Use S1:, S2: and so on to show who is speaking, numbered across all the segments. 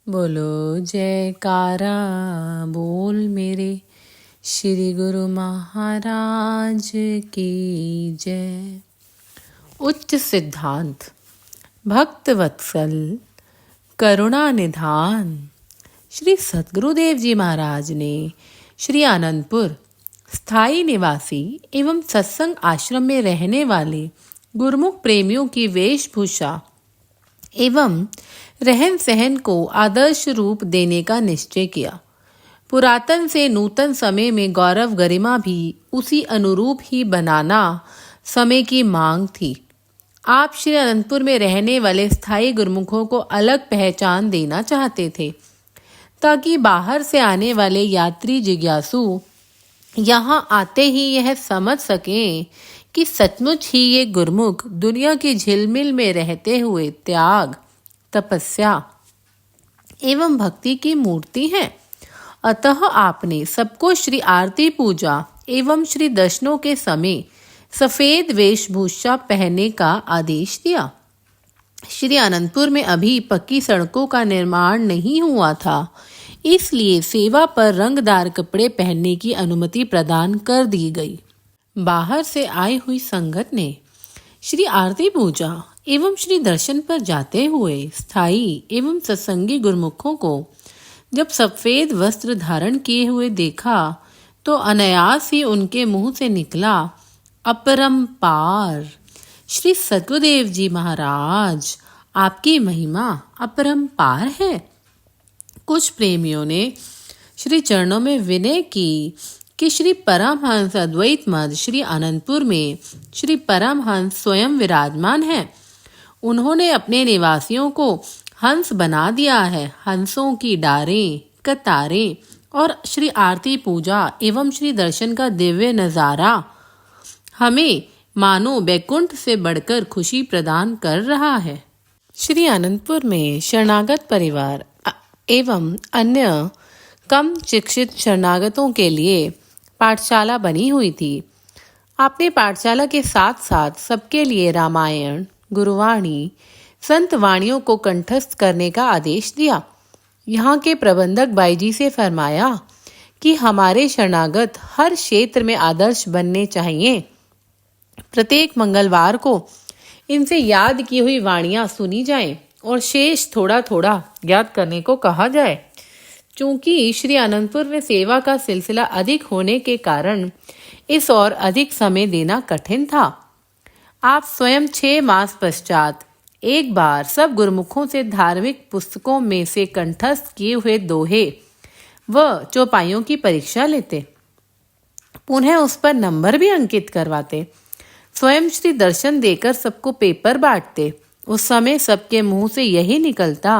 S1: बोलो जयकारा बोल मेरे श्री गुरु महाराज की जय। उच्च सिद्धांत भक्त वत्सल करुणा निधान श्री सद्गुरुदेव जी महाराज ने श्री आनंदपुर स्थायी निवासी एवं सत्संग आश्रम में रहने वाले गुरुमुख प्रेमियों की वेशभूषा एवं रहन सहन को आदर्श रूप देने का निश्चय किया। पुरातन से नूतन समय में गौरव गरिमा भी उसी अनुरूप ही बनाना समय की मांग थी। आप श्री अनंतपुर में रहने वाले स्थायी गुरुमुखों को अलग पहचान देना चाहते थे, ताकि बाहर से आने वाले यात्री जिज्ञासु यहाँ आते ही यह समझ सकें कि सचमुच ही ये गुरुमुख दुनिया की झिलमिल में रहते हुए त्याग, तपस्या एवं भक्ति की मूर्ति है। अतः आपने सबको श्री आरती पूजा एवं श्री दर्शनों के समय सफेद वेशभूषा पहनने का आदेश दिया। श्री आनंदपुर में अभी पक्की सड़कों का निर्माण नहीं हुआ था, इसलिए सेवा पर रंगदार कपड़े पहनने की अनुमति प्रदान कर दी गई। बाहर से आई हुई संगत ने श्री आरती पूजा एवं श्री दर्शन पर जाते हुए स्थायी एवं सत्संगी गुरुमुखों को जब सफेद वस्त्र धारण किए हुए देखा तो अनायास ही उनके मुंह से निकला, अपरंपार। श्री सद्गुरुदेव जी महाराज, आपकी महिमा अपरंपार है। कुछ प्रेमियों ने श्री चरणों में विनय की कि श्री परमहंस अद्वैत मद श्री आनंदपुर में श्री परमहंस स्वयं विराजमान हैं। उन्होंने अपने निवासियों को हंस बना दिया है। हंसों की डारें, कतारें और श्री आरती पूजा एवं श्री दर्शन का दिव्य नजारा हमें मानो बैकुंठ से बढ़कर खुशी प्रदान कर रहा है। श्री आनंदपुर में शरणागत परिवार एवं अन्य कम शिक्षित शरणागतों के लिए पाठशाला बनी हुई थी। आपने पाठशाला के साथ साथ सबके लिए रामायण, गुरुवाणी, संत वाणियों को कंठस्थ करने का आदेश दिया। यहाँ के प्रबंधक बाईजी से फरमाया कि हमारे शरणागत हर क्षेत्र में आदर्श बनने चाहिए। प्रत्येक मंगलवार को इनसे याद की हुई वाणियाँ सुनी जाएं और शेष थोड़ा थोड़ा याद करने को कहा जाए। चूंकि श्री आनंदपुर में सेवा का सिलसिला अधिक होने के कारण इस और अधिक समय देना कठिन था। आप स्वयं 6 मास पश्चात एक बार सब गुरुमुखों से धार्मिक पुस्तकों में से कंठस्थ किए हुए दोहे व चौपाइयों की परीक्षा लेते, पुनः उस पर नंबर भी अंकित करवाते। स्वयं श्री दर्शन देकर सबको पेपर बांटते। उस समय सबके मुंह से यही निकलता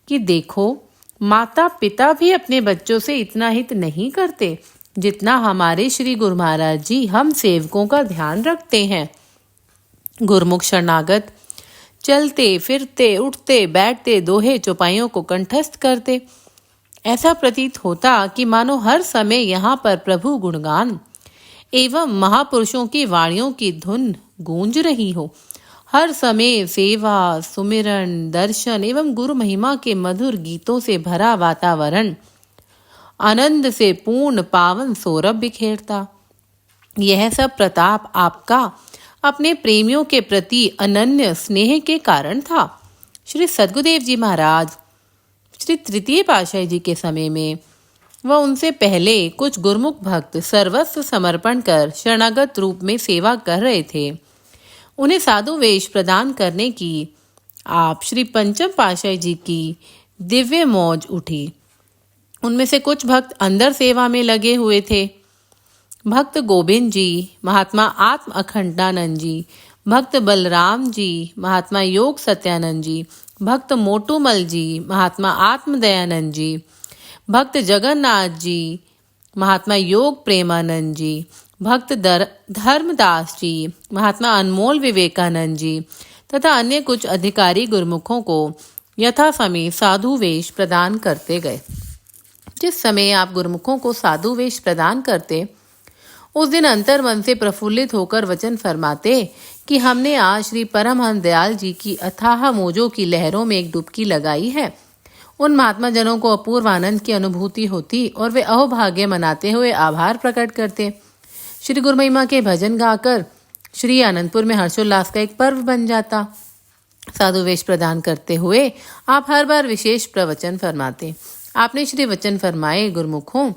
S1: कि देखो, माता पिता भी अपने बच्चों से इतना हित नहीं करते जितना हमारे श्री गुरु महाराज जी हम सेवकों का ध्यान रखते हैं। गुरुमुख शरणागत चलते फिरते उठते बैठते दोहे चौपाइयों को कंठस्थ करते। ऐसा प्रतीत होता कि मानो हर समय यहाँ पर प्रभु गुणगान एवं महापुरुषों की वाणियों की धुन गूंज रही हो। हर समय सेवा, सुमिरन, दर्शन एवं गुरु महिमा के मधुर गीतों से भरा वातावरण आनंद से पूर्ण पावन सौरभ बिखेरता। यह सब प्रताप आपका अपने प्रेमियों के प्रति अनन्य स्नेह के कारण था। श्री सद्गुरुदेव जी महाराज श्री तृतीय पातशाही जी के समय में व उनसे पहले कुछ गुरुमुख भक्त सर्वस्व समर्पण कर शरणागत रूप में सेवा कर रहे थे। उन्हें साधु वेश प्रदान करने की आप श्री पंचम पातशाही जी की दिव्य मौज उठी। उनमें से कुछ भक्त अंदर सेवा में लगे हुए थे। भक्त गोविंद जी, महात्मा आत्म अखंडानंद जी, भक्त बलराम जी, महात्मा योग सत्यानंद जी, भक्त मोटूमल जी, महात्मा आत्म दयानंद जी, भक्त जगन्नाथ जी, महात्मा योग प्रेमानंद जी, भक्त धर्मदास जी, महात्मा अनमोल विवेकानंद जी तथा अन्य कुछ अधिकारी गुरुमुखों को यथा समय साधु वेश प्रदान करते गए। जिस समय आप गुरुमुखों को साधु वेश प्रदान करते, उस दिन अंतर मन से प्रफुल्लित होकर वचन फरमाते कि हमने आज श्री परमहंस दयाल जी की अथाह मोजों की लहरों में एक डुबकी लगाई है। उन महात्मा जनों को अपूर्व आनंद की अनुभूति होती और वे अहोभाग्य मनाते हुए आभार प्रकट करते। श्री गुरु महिमा के भजन गाकर श्री आनंदपुर में हर्षोल्लास का एक पर्व बन जाता। साधु वेश प्रदान करते हुए आप हर बार विशेष प्रवचन फरमाते। आपने श्री वचन फरमाए, गुरुमुखों,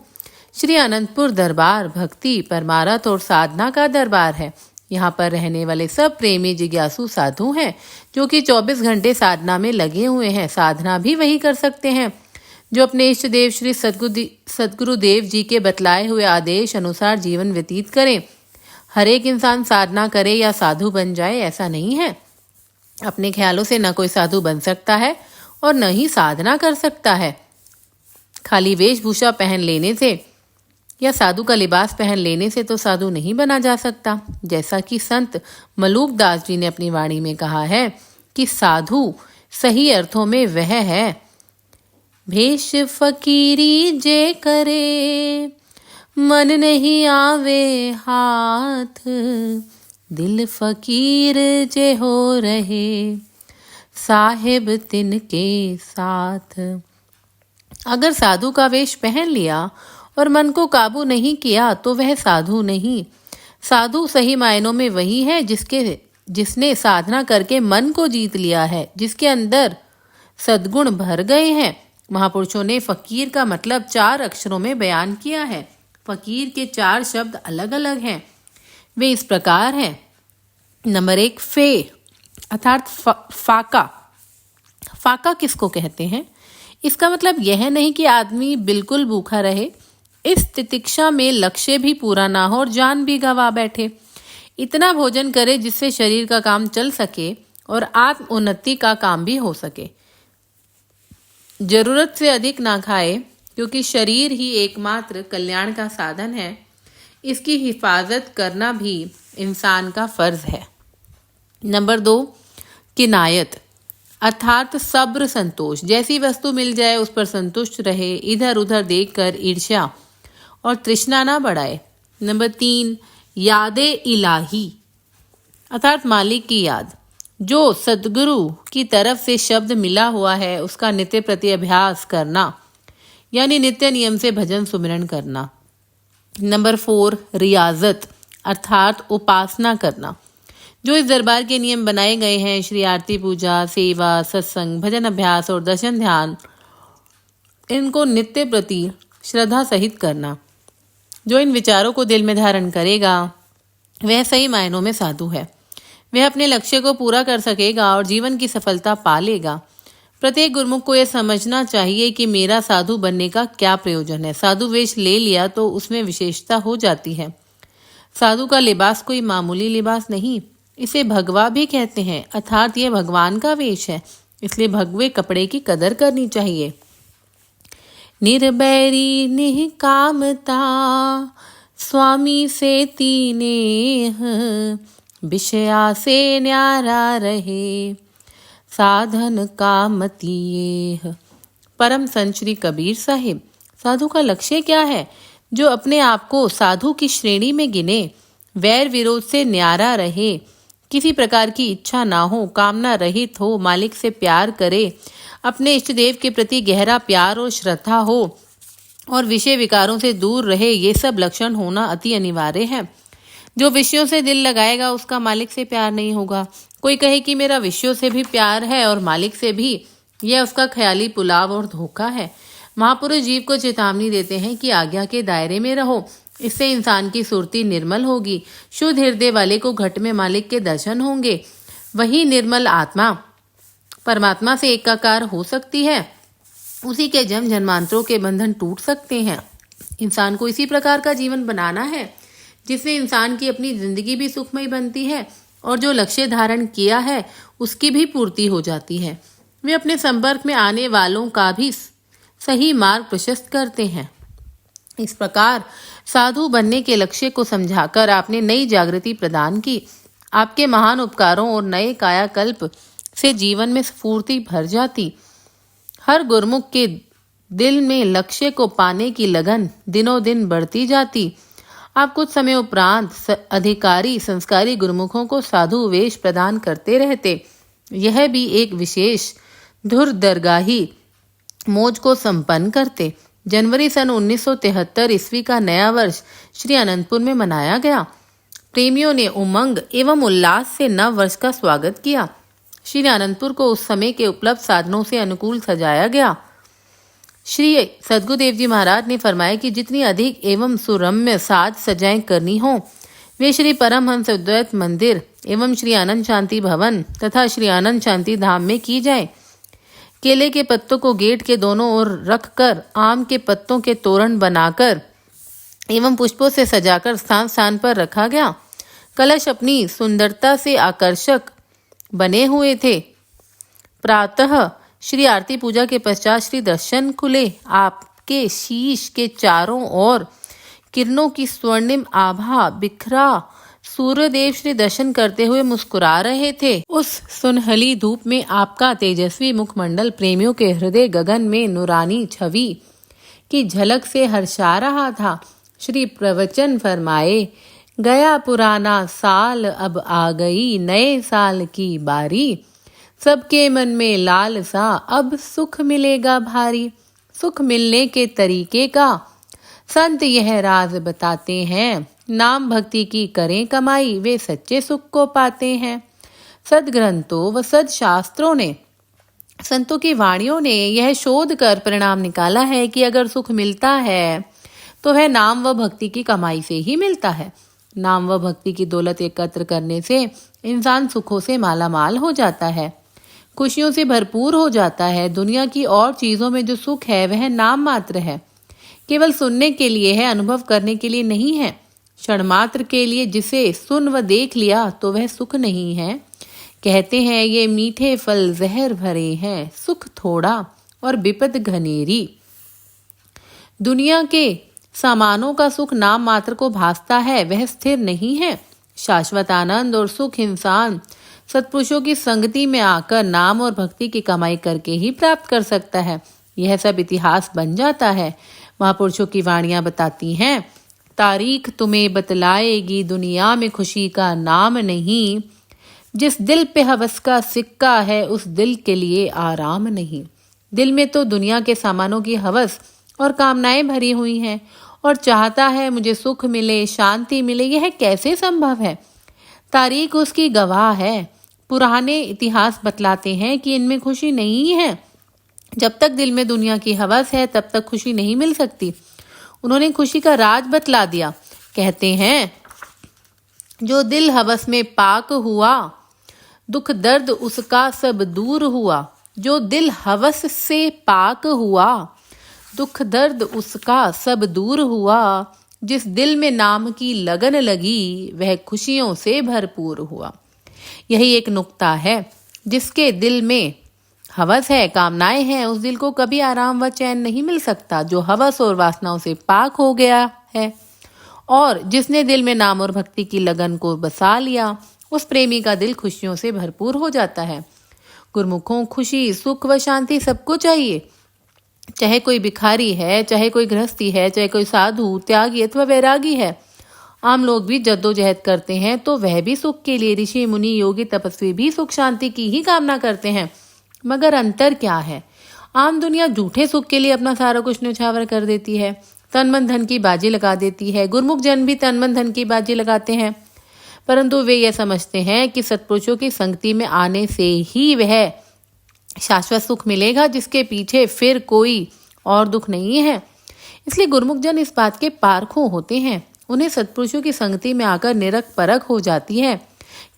S1: श्री आनंदपुर दरबार भक्ति, परमारथ और साधना का दरबार है। यहाँ पर रहने वाले सब प्रेमी जिज्ञासु साधु हैं जो कि 24 घंटे साधना में लगे हुए हैं। साधना भी वही कर सकते हैं जो अपने इष्ट देव श्री सद्गुरुदेव जी के बतलाए हुए आदेश अनुसार जीवन व्यतीत करें। हर एक इंसान साधना करे या साधु बन जाए ऐसा नहीं है। अपने ख्यालों से न कोई साधु बन सकता है और न ही साधना कर सकता है। खाली वेशभूषा पहन लेने से या साधु का लिबास पहन लेने से तो साधु नहीं बना जा सकता। जैसा कि संत मलूक दास जी ने अपनी वाणी में कहा है कि साधु सही अर्थों में वह है, भेष फकीरी जे करे, मन नहीं आवे हाथ, दिल फकीर जे हो रहे, साहिब तिनके साथ। अगर साधु का वेश पहन लिया और मन को काबू नहीं किया तो वह साधु नहीं। साधु सही मायनों में वही है जिसने साधना करके मन को जीत लिया है, जिसके अंदर सद्गुण भर गए हैं। महापुरुषों ने फकीर का मतलब 4 अक्षरों में बयान किया है। फकीर के 4 शब्द अलग अलग हैं। वे इस प्रकार हैं। नंबर 1, फे अर्थात फाका। फाका किसको कहते हैं? इसका मतलब यह नहीं कि आदमी बिल्कुल भूखा रहे। इस तितिक्षा में लक्ष्य भी पूरा ना हो और जान भी गवा बैठे। इतना भोजन करे जिससे शरीर का काम चल सके और आत्म उन्नति का काम भी हो सके। जरूरत से अधिक ना खाए क्योंकि शरीर ही एकमात्र कल्याण का साधन है। इसकी हिफाजत करना भी इंसान का फर्ज है। नंबर 2, किनायत अर्थात सब्र संतोष। जैसी वस्तु मिल जाए उस पर संतुष्ट रहे, इधर उधर देखकर ईर्ष्या और तृष्णा ना बढ़ाए। नंबर 3, यादे इलाही अर्थात मालिक की याद। जो सद्गुरु की तरफ से शब्द मिला हुआ है उसका नित्य प्रति अभ्यास करना, यानी नित्य नियम से भजन सुमिरन करना। नंबर 4, रियाजत अर्थात उपासना करना। जो इस दरबार के नियम बनाए गए हैं, श्री आरती, पूजा, सेवा, सत्संग, भजन अभ्यास और दर्शन ध्यान, इनको नित्य प्रति श्रद्धा सहित करना। जो इन विचारों को दिल में धारण करेगा वह सही मायनों में साधु है। वह अपने लक्ष्य को पूरा कर सकेगा और जीवन की सफलता पा लेगा। प्रत्येक गुरुमुख को यह समझना चाहिए कि मेरा साधु बनने का क्या प्रयोजन है। साधु वेश ले लिया तो उसमें विशेषता हो जाती है। साधु का लिबास कोई मामूली लिबास नहीं, इसे भगवा भी कहते हैं, अर्थात यह भगवान का वेश है। इसलिए भगवे कपड़े की कदर करनी चाहिए। निर्बैरी निहकामता स्वामी से तीनेह, विषया से न्यारा रहे, साधन का मतियेह। परम संत श्री कबीर साहिब। साधु का लक्ष्य क्या है? जो अपने आप को साधु की श्रेणी में गिने, वैर विरोध से न्यारा रहे, किसी प्रकार की इच्छा ना हो, कामना रहित हो, मालिक से प्यार करे, अपने इष्ट देव के प्रति गहरा प्यार और श्रद्धा हो और विषय विकारों से दूर रहे। ये सब लक्षण होना अति अनिवार्य है। जो विषयों से दिल लगाएगा उसका मालिक से प्यार नहीं होगा। कोई कहे कि मेरा विषयों से भी प्यार है और मालिक से भी, यह उसका ख्याली पुलाव और धोखा है। महापुरुष जीव को चेतावनी देते हैं कि आज्ञा के दायरे में रहो, इससे इंसान की सुरती निर्मल होगी। शुद्ध हृदय वाले को घट में मालिक के दर्शन होंगे। वही निर्मल आत्मा परमात्मा से एकाकार हो सकती है। उसी के जन्म जन्मांतरों के बंधन टूट सकते हैं। इंसान को इसी प्रकार का जीवन बनाना है जिससे इंसान की अपनी जिंदगी भी सुखमय बनती है और जो लक्ष्य धारण किया है उसकी भी पूर्ति हो जाती है। वे अपने संपर्क में आने वालों का भी सही मार्ग प्रशस्त करते हैं। इस प्रकार साधु बनने के लक्ष्य को समझाकर आपने नई जागृति प्रदान की। आपके महान उपकारों और नए कायाकल्प से जीवन में स्फूर्ति भर जाती। हर गुरुमुख के दिल में लक्ष्य को पाने की लगन दिनों दिन बढ़ती जाती। आप कुछ समय उपरांत अधिकारी संस्कारी गुरुमुखों को साधु वेश प्रदान करते रहते। यह भी एक विशेष धुर दरगाही मौज को संपन्न करते। जनवरी सन 1973 ईस्वी का नया वर्ष श्री अनंतपुर में मनाया गया। प्रेमियों ने उमंग एवं उल्लास से नव वर्ष का स्वागत किया। श्री अनंतपुर को उस समय के उपलब्ध साधनों से अनुकूल सजाया गया। श्री सद्गुरुदेव जी महाराज ने फरमाया कि जितनी अधिक एवं सुरम्य साज सजाएं करनी हो वे श्री परमहंस अद्वैत मंदिर एवं श्री आनंद शांति भवन तथा श्री आनंद शांति धाम में की जाए। केले के पत्तों को गेट के दोनों ओर रखकर आम के पत्तों के तोरण बनाकर एवं पुष्पों से सजाकर स्थान स्थान पर रखा गया। कलश अपनी सुंदरता से आकर्षक बने हुए थे। प्रातः श्री आरती पूजा के पश्चात श्री दर्शन खुले। आपके शीश के चारों ओर किरणों की स्वर्णिम आभा बिखरा सूर्यदेव श्री दर्शन करते हुए मुस्कुरा रहे थे। उस सुनहली धूप में आपका तेजस्वी मुखमंडल प्रेमियों के हृदय गगन में नूरानी छवि की झलक से हर्षा रहा था। श्री प्रवचन फरमाए, गया पुराना साल अब आ गई नए साल की बारी, सबके मन में लालसा अब सुख मिलेगा भारी। सुख मिलने के तरीके का संत यह राज बताते हैं, नाम भक्ति की करें कमाई वे सच्चे सुख को पाते हैं। सदग्रंथों व सदशास्त्रों ने, संतों की वाणियों ने यह शोध कर परिणाम निकाला है कि अगर सुख मिलता है तो वह नाम व भक्ति की कमाई से ही मिलता है। नाम व भक्ति की दौलत एकत्र करने से इंसान सुखों से मालामाल हो जाता है, खुशियों से भरपूर हो जाता है। दुनिया की और चीजों में जो सुख है वह नाम मात्र है, केवल सुनने के लिए है, अनुभव करने के लिए नहीं है। क्षण मात्र के लिए जिसे सुन व देख लिया तो वह सुख नहीं है। कहते हैं ये मीठे फल जहर भरे हैं, सुख थोड़ा और विपद घनेरी। दुनिया के सामानों का सुख नाम मात्र को भासता है, वह स्थिर नहीं है। शाश्वत आनंद और सुख इंसान सत्पुरुषों की संगति में आकर नाम और भक्ति की कमाई करके ही प्राप्त कर सकता है। यह सब इतिहास बन जाता है। महापुरुषों की वाणियां बताती हैं, तारीख तुम्हें बतलाएगी दुनिया में खुशी का नाम नहीं, जिस दिल पे हवस का सिक्का है उस दिल के लिए आराम नहीं। दिल में तो दुनिया के सामानों की हवस और कामनाएं भरी हुई हैं और चाहता है मुझे सुख मिले, शांति मिले। यह कैसे संभव है? तारीख उसकी गवाह है। पुराने इतिहास बतलाते हैं कि इनमें खुशी नहीं है। जब तक दिल में दुनिया की हवस है तब तक खुशी नहीं मिल सकती। उन्होंने खुशी का राज बतला दिया। कहते हैं, जो दिल हवस में पाक हुआ दुख दर्द उसका सब दूर हुआ। जो दिल हवस से पाक हुआ दुख दर्द उसका सब दूर हुआ। जिस दिल में नाम की लगन लगी वह खुशियों से भरपूर हुआ। यही एक नुक्ता है। जिसके दिल में हवस है, कामनाएं हैं, उस दिल को कभी आराम व चैन नहीं मिल सकता। जो हवस और वासनाओं से पाक हो गया है और जिसने दिल में नाम और भक्ति की लगन को बसा लिया, उस प्रेमी का दिल खुशियों से भरपूर हो जाता है। गुरमुखों, खुशी, सुख व शांति सबको चाहिए। चाहे कोई भिखारी है, चाहे कोई गृहस्थी है, चाहे कोई साधु, त्यागी अथवा वैरागी है। आम लोग भी जद्दोजहद करते हैं तो वह भी सुख के लिए। ऋषि, मुनि, योगी, तपस्वी भी सुख शांति की ही कामना करते हैं। मगर अंतर क्या है? आम दुनिया झूठे सुख के लिए अपना सारा कुछ न्यौछावर कर देती है, तन मन धन की बाजी लगा देती है। गुरमुख जन भी तन मन धन की बाजी लगाते हैं, परंतु वे यह समझते हैं कि सत्पुरुषों की संगति में आने से ही वह शाश्वत सुख मिलेगा, जिसके पीछे फिर कोई और दुख नहीं है। इसलिए गुरमुख जन इस बात के पारखों होते हैं। उन्हें सत्पुरुषों की संगति में आकर निरख परख हो जाती है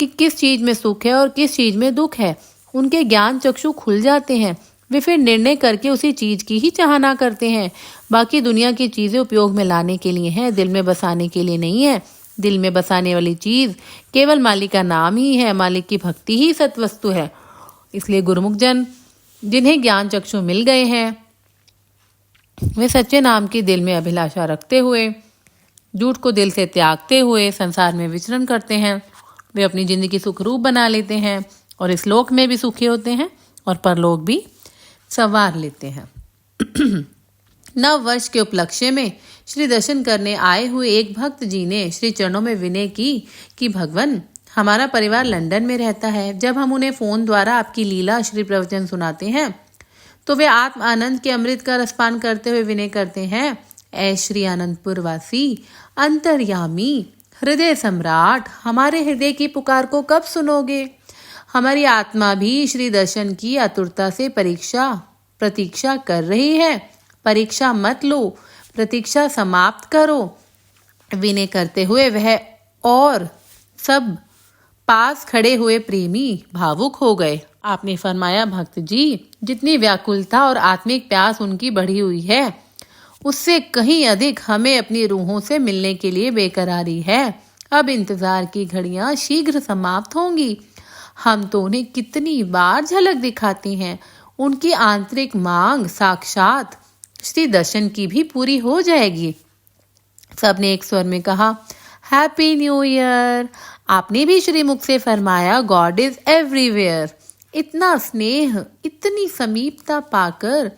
S1: कि किस चीज में सुख है और किस चीज में दुख है। उनके ज्ञान चक्षु खुल जाते हैं। वे फिर निर्णय करके उसी चीज की ही चाहना करते हैं। बाकी दुनिया की चीजें उपयोग में लाने के लिए हैं, दिल में बसाने के लिए नहीं है। दिल में बसाने वाली चीज केवल मालिक का नाम ही है। मालिक की भक्ति ही सत्वस्तु है। इसलिए गुरुमुख जन जिन्हें ज्ञान चक्षु मिल गए हैं, वे सच्चे नाम की दिल में अभिलाषा रखते हुए, झूठ को दिल से त्यागते हुए संसार में विचरण करते हैं। वे अपनी जिंदगी सुखरूप बना लेते हैं और इस लोक में भी सुखी होते हैं और परलोक भी संवार लेते हैं। नव वर्ष के उपलक्ष्य में श्री दर्शन करने आए हुए एक भक्त जी ने श्री चरणों में विनय की कि भगवान, हमारा परिवार लंदन में रहता है। जब हम उन्हें फोन द्वारा आपकी लीला श्री प्रवचन सुनाते हैं तो वे आत्म आनंद के अमृत का रसपान करते हुए विनय करते हैं, ऐ श्री आनंदपुर वासी, अंतर्यामी, हृदय सम्राट, हमारे हृदय की पुकार को कब सुनोगे? हमारी आत्मा भी श्री दर्शन की आतुरता से प्रतीक्षा कर रही है। परीक्षा मत लो, प्रतीक्षा समाप्त करो। विनय करते हुए वह और सब पास खड़े हुए प्रेमी भावुक हो गए। आपने फरमाया, भक्त जी, जितनी व्याकुलता और आत्मिक प्यास उनकी बढ़ी हुई है, उससे कहीं अधिक हमें अपनी रूहों से मिलने के लिए बेकरारी है। अब इंतजार की घड़ियां शीघ्र समाप्त होंगी। हम तो उन्हें कितनी बार झलक दिखाते हैं, उनकी आंतरिक मांग साक्षात श्री दर्शन की भी पूरी हो जाएगी। सबने एक स्वर में कहा, हैप्पी न्यू ईयर। आपने भी श्रीमुख से फरमाया, गॉड इज एवरीवेयर। इतना स्नेह, इतनी समीपता पाकर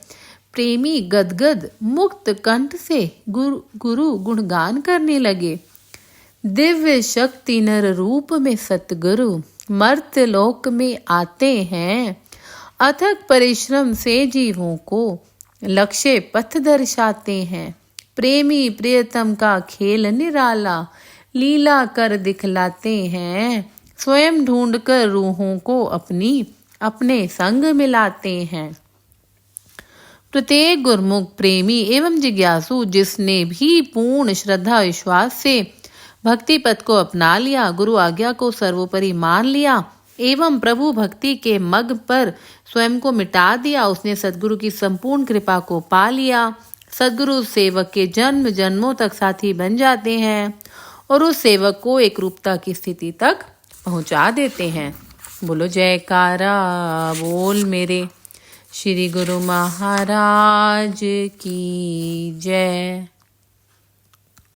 S1: प्रेमी गदगद मुक्त कंठ से गुरु गुणगान करने लगे। दिव्य शक्ति नर रूप में सतगुरु मर्त्य लोक में आते हैं। अथक परिश्रम से जीवों को लक्ष्य पथ दर्शाते हैं। प्रेमी प्रियतम का खेल निराला लीला कर दिखलाते हैं। स्वयं ढूंढकर रूहों को अपने संग मिलाते हैं। प्रत्येक गुरमुख प्रेमी एवं जिज्ञासु जिसने भी पूर्ण श्रद्धा विश्वास से भक्ति पथ को अपना लिया, गुरु आज्ञा को सर्वोपरि मान लिया एवं प्रभु भक्ति के मग पर स्वयं को मिटा दिया, उसने सद्गुरु की संपूर्ण कृपा को पा लिया। सद्गुरु सेवक के जन्म जन्मों तक साथी बन जाते हैं और उस सेवक को एक रूपता की स्थिति तक पहुंचा देते हैं। बोलो जयकारा बोल मेरे श्री गुरु महाराज की जय।